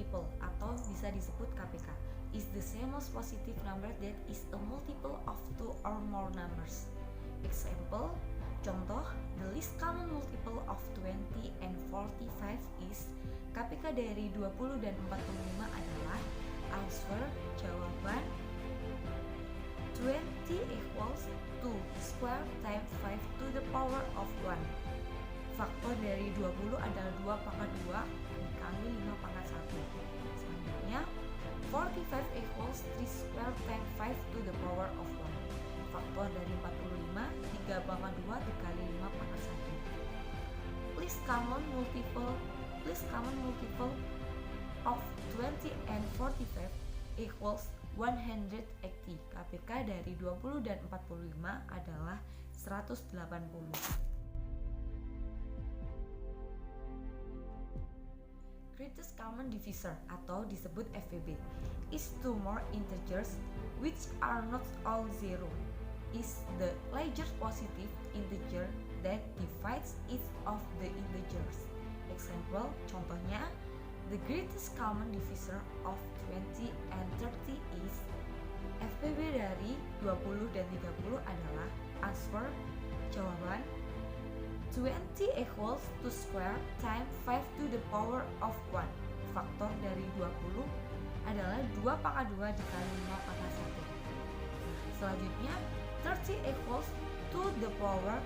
multiple atau bisa disebut KPK is the same as positive number that is a multiple of two or more numbers. Example, contoh, the least common multiple of 20 and 45 is KPK dari 20 dan 45 adalah answer, jawaban 20 equals 2 square times 5 to the power of 1. Faktor dari 20 adalah 2 pangkat 2 dikali 5 pangkat 1. Selanjutnya 45 equals 3 square times 5 to the power of 1. Faktor dari 45 3 pangkat 2 dikali 5 pangkat 1. Least common multiple of 20 and 45 equals 180. KPK dari 20 dan 45 adalah 180. Greatest common divisor atau disebut FCB is two more integers which are not all zero is the largest positive integer that divides each of the integers. Example, contohnya, the greatest common divisor of 20 and 30 is FPB dari 20 dan 30 adalah answer, jawaban 20 equals 2 square times 5 to the power of 1. Faktor dari 20 adalah 2 pangkat 2 dikali 5 pangkat 1. Selanjutnya 30 equals 2 the power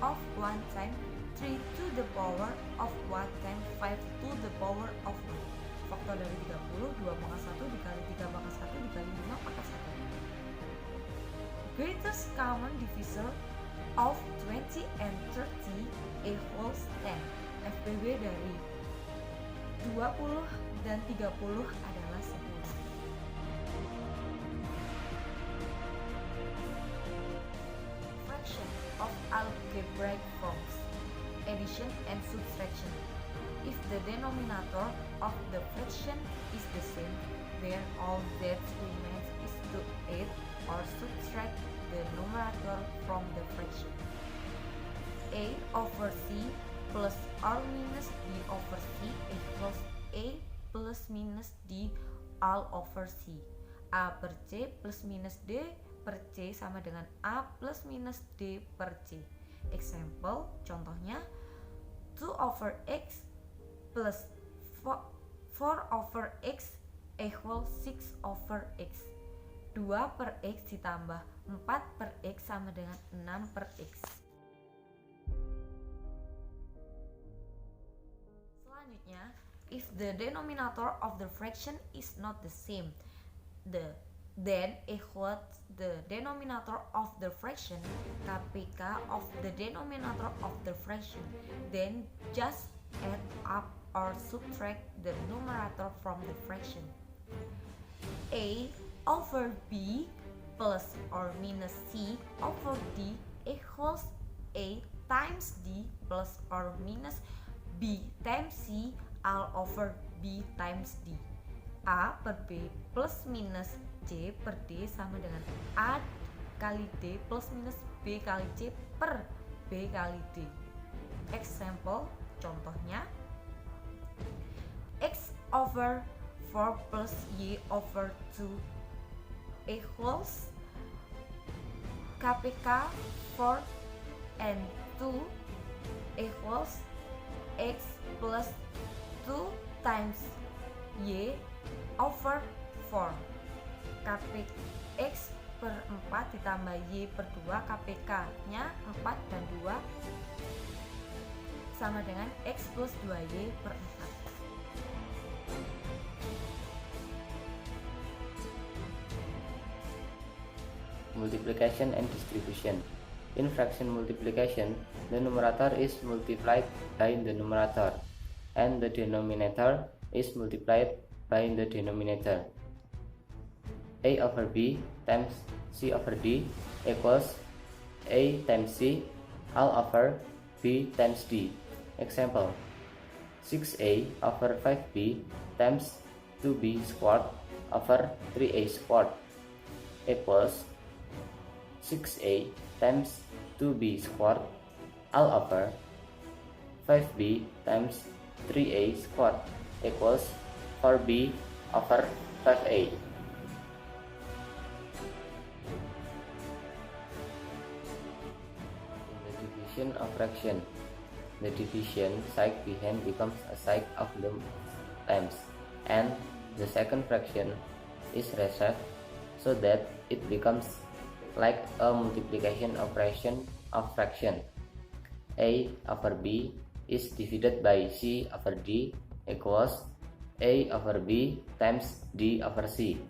of 1 times 3 to the power of 1 times 5 to the power of 1. Faktor dari 30 2 pangkat 1 dikali 3 pangkat 1 dikali 5 pangkat 1. Greatest common divisor of 20 and 30 equals 10. FPB dari 20 dan 30 adalah 10. Fraction of algebraic forms, addition and subtraction. If the denominator of the fraction is the same, then all that remains is to add or subtract the numerator from the fraction. A over C plus or minus D over C equals A plus minus D all over C. A per C plus minus D per C sama dengan A plus minus D per C. Example, contohnya 2 over X plus 4 over X equals 6 over X. 2 per X ditambah 4 per X sama dengan 6 per X. Selanjutnya, if the denominator of the fraction is not the same, then equals the denominator of the fraction, KPK of the denominator of the fraction, then just add up or subtract the numerator from the fraction. A over B plus or minus C over D equals A times D plus or minus B times C all over B times D. A per B plus minus C per D sama dengan A kali D plus minus B kali C per B kali D. Example, contohnya X over 4 plus Y over 2 equals KPK 4 and 2 equals X plus 2 times Y over 4. KPK X per 4 ditambah Y per 2, KPK nya 4 dan 2 sama dengan X plus 2Y per 4. Multiplication and distribution. In fraction multiplication, the numerator is multiplied by the numerator, and the denominator is multiplied by the denominator. A over B times C over D equals A times C all over B times D. Example, 6A over 5B times 2B squared over 3A squared equals 6A times 2B squared all over 5B times 3A squared equals 4b over 5a. In the division of fraction, the division side behind becomes a side of the times, and the second fraction is reserved so that it becomes like a multiplication operation of fraction. A over b is divided by c over d equals a over b times d over c.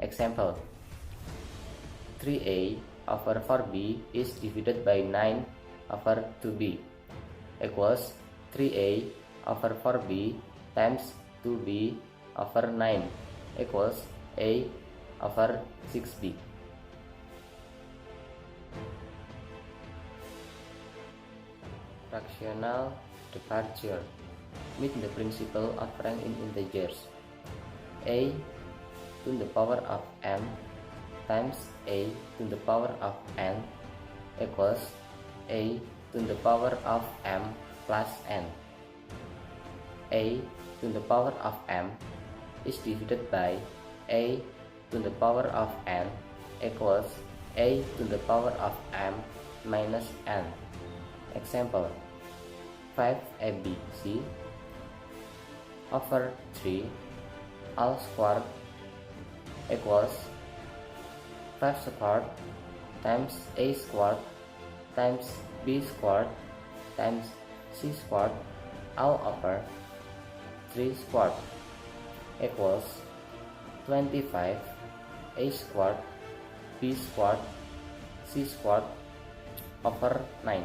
Example: 3a over 4b is divided by 9 over 2b equals 3a over 4b times 2b over 9 equals a over 6b. Fractional departure. Meet the principle of rank in integers. A to the power of m times a to the power of n equals a to the power of m plus n. A to the power of m is divided by a to the power of n equals a to the power of m minus n. Example: 5abc over 3 all squared equals 5 squared times a squared times b squared times c squared all over 3 squared equals 25 a squared b squared c squared over 9.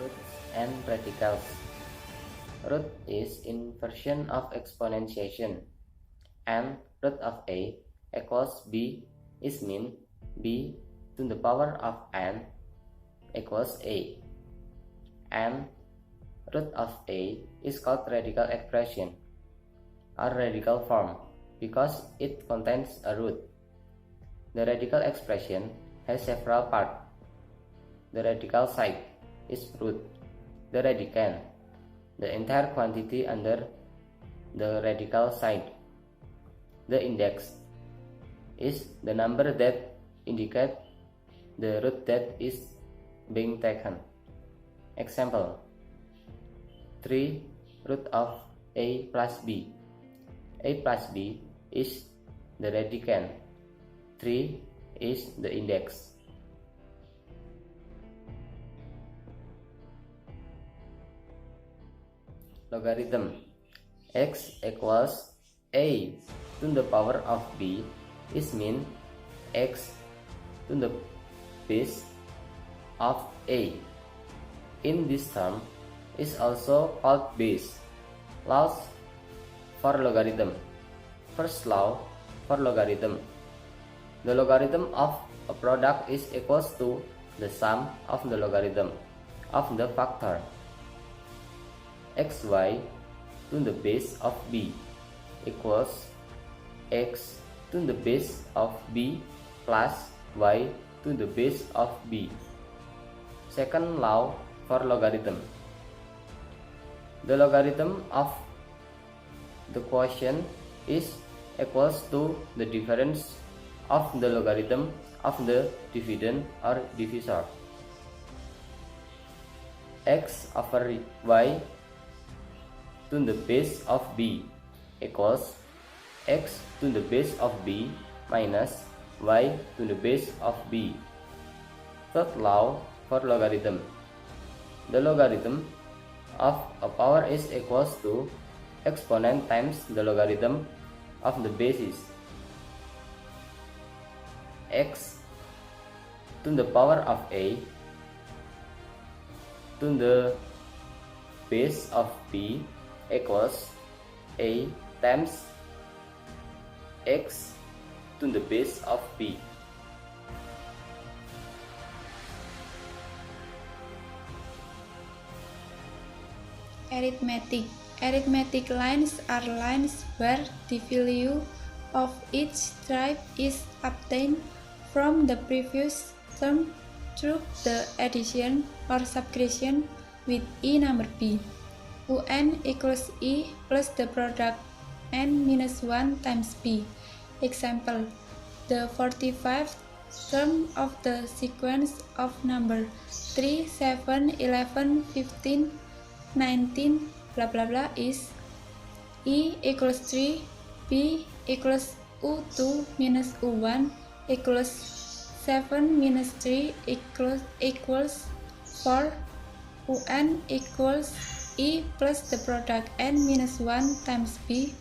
Roots and radicals. Root is inversion of exponentiation, and root of a equals b is mean b to the power of n equals a, and root of a is called radical expression or radical form because it contains a root. The radical expression has several parts. The radical side is root, the radicand, the entire quantity under the radical side. The index is the number that indicates the root that is being taken. Example: 3 root of a plus b. A plus b is the radicand, 3 is the index. Logarithm. X equals a to the power of b is mean x to the base of a. In this term is also called base. Laws for logarithm. First law for logarithm. The logarithm of a product is equals to the sum of the logarithm of the factor xy to the base of b equals x to the base of b plus y to the base of b. Second law for logarithm. The logarithm of the quotient is equals to the difference of the logarithm of the dividend or divisor. X over y to the base of b equals x to the base of b minus y to the base of b. Third law for logarithm. The logarithm of a power is equals to exponent times the logarithm of the basis. X to the power of a to the base of b equals a times x to the base of b. Arithmetic. Arithmetic lines are lines where the value of each tribe is obtained from the previous term through the addition or subtraction with E number B. Un equals E plus the product n minus 1 times B. Example, the 45th term of the sequence of number 3, 7, 11, 15, 19, blah blah blah is E equals 3, B equals U2 minus U1 equals 7 minus 3 equals 4, Un equals E plus the product n minus 1 times B,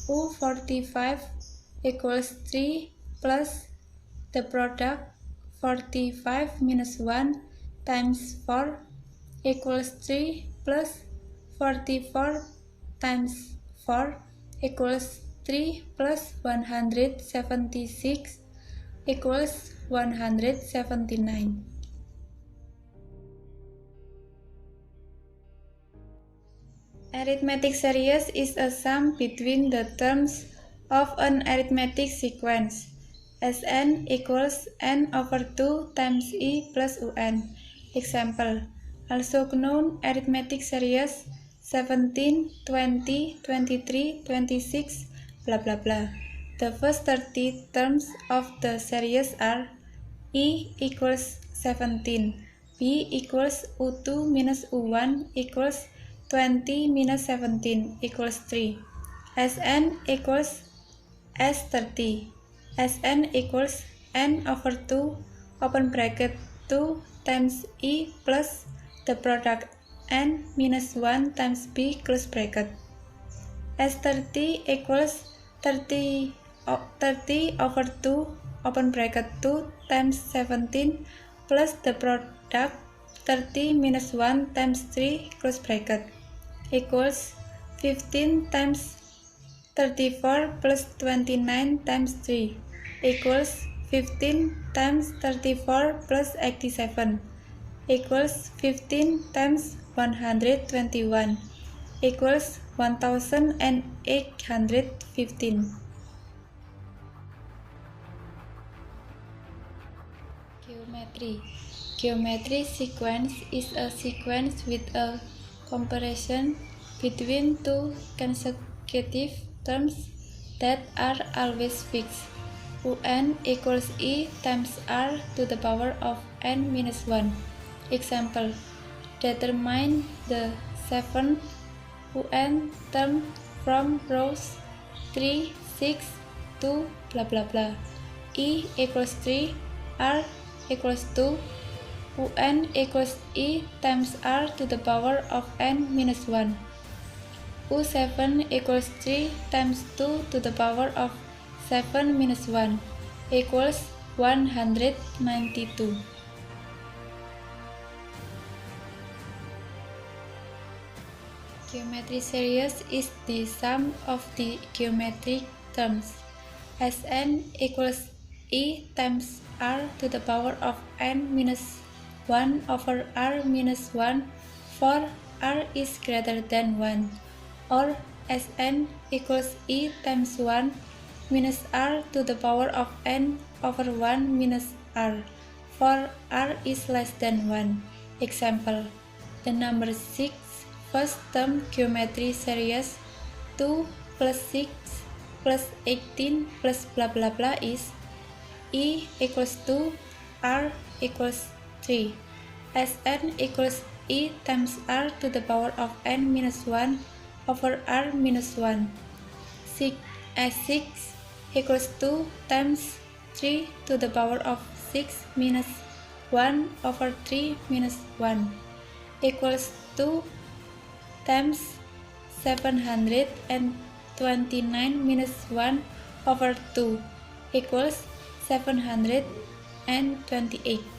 U45 equals 3 plus the product 45 minus 1 times 4 equals 3 plus 44 times 4 equals 3 plus 176 equals 179. Arithmetic series is a sum between the terms of an arithmetic sequence. Sn equals n over 2 times E plus Un. Example, also known arithmetic series 17, 20, 23, 26, blah blah blah. The first 30 terms of the series are E equals 17, B equals U2 minus U1 equals 20 minus 17 equals 3. Sn equals S30. Sn equals n over 2 open bracket 2 times E plus the product n minus 1 times B close bracket. S30 equals 30 over 2 open bracket 2 times 17 plus the product 30 minus 1 times 3 close bracket equals 15 times 34 plus 29 times 3 equals 15 times 34 plus 87 equals 15 times 121 equals 1815. Geometry. Geometry sequence is a sequence with a comparison between two consecutive terms that are always fixed. Un equals E times R to the power of n minus 1. Example, determine the seventh Un term from rows 3, 6, 2, blah blah blah. E equals 3, R equals 2, Un equals E times R to the power of n minus 1. U7 equals 3 times 2 to the power of 7 minus 1 equals 192. Geometry series is the sum of the geometric terms. Sn equals E times R to the power of n minus 1 over R minus 1 for R is greater than 1, or Sn equals E times 1 minus R to the power of n over 1 minus R for R is less than 1. Example, the number 6 first term geometry series 2 plus 6 plus 18 plus blah blah blah is E equals 2, R equals 3. Sn equals E times R to the power of n minus 1 over R minus 1. 6 equals 2 times 3 to the power of 6 minus 1 over 3 minus 1 equals 2 times 729 minus 1 over 2 equals 728.